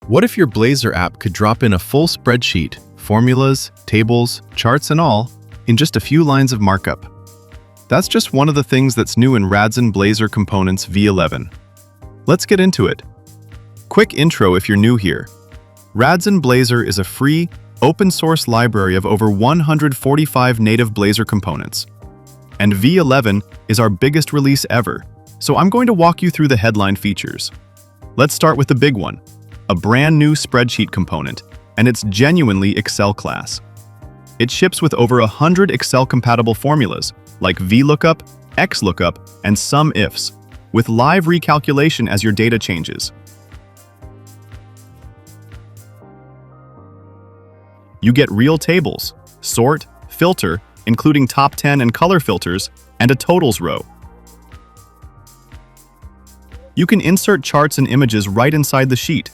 What if your Blazor app could drop in a full spreadsheet, formulas, tables, charts and all, in just a few lines of markup? That's just one of the things that's new in Radzen Blazor Components v11. Let's get into it. Quick intro if you're new here. Radzen Blazor is a free, open-source library of over 145 native Blazor components. And v11 is our biggest release ever, so I'm going to walk you through the headline features. Let's start with the big one, a brand new spreadsheet component, and it's genuinely Excel class. It ships with over 100 Excel-compatible formulas, like VLOOKUP, XLOOKUP, and SUMIFS, with live recalculation as your data changes. You get real tables, sort, filter, including top 10 and color filters, and a totals row. You can insert charts and images right inside the sheet.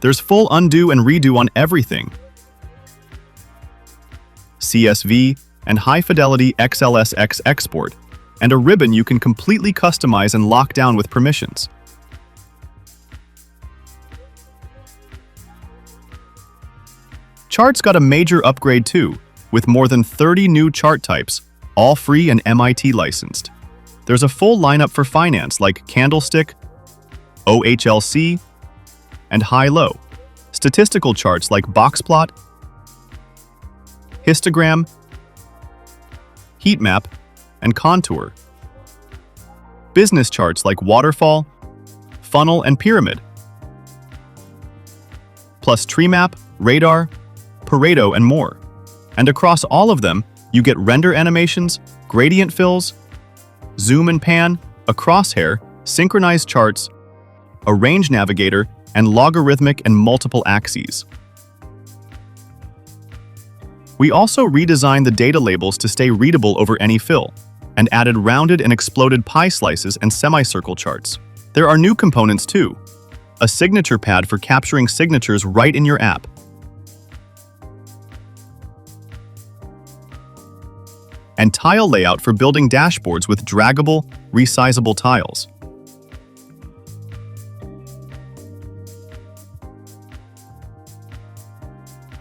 There's full undo and redo on everything. CSV and high-fidelity XLSX export, and a ribbon you can completely customize and lock down with permissions. Charts got a major upgrade too, with more than 30 new chart types, all free and MIT licensed. There's a full lineup for finance like candlestick, OHLC, and high-low. Statistical charts like boxplot, histogram, heatmap, and contour. Business charts like waterfall, funnel, and pyramid. Plus treemap, radar, pareto, and more. And across all of them, you get render animations, gradient fills, zoom and pan, a crosshair, synchronized charts, a range navigator, and logarithmic and multiple axes. We also redesigned the data labels to stay readable over any fill, and added rounded and exploded pie slices and semicircle charts. There are new components too, a SignaturePad for capturing signatures right in your app, and Tile Layout for building dashboards with draggable, resizable tiles.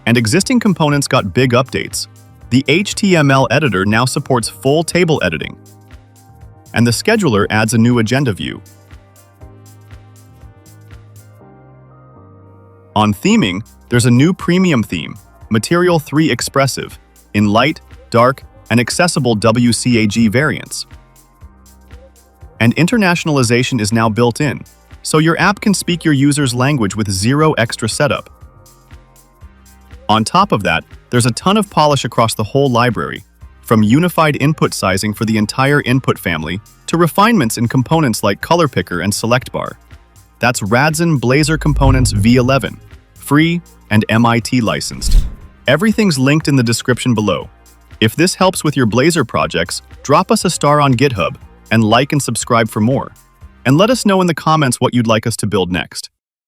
And existing components got big updates. The HTML editor now supports full table editing, and the scheduler adds a new agenda view. On theming, there's a new premium theme, Material 3 Expressive, in light, dark, and accessible WCAG variants. And internationalization is now built in, so your app can speak your user's language with zero extra setup. On top of that, there's a ton of polish across the whole library, from unified input sizing for the entire input family to refinements in components like color picker and select bar. That's Radzen Blazor Components v11, free and MIT licensed. Everything's linked in the description below. If this helps with your Blazor projects, drop us a star on GitHub and like and subscribe for more. And let us know in the comments what you'd like us to build next.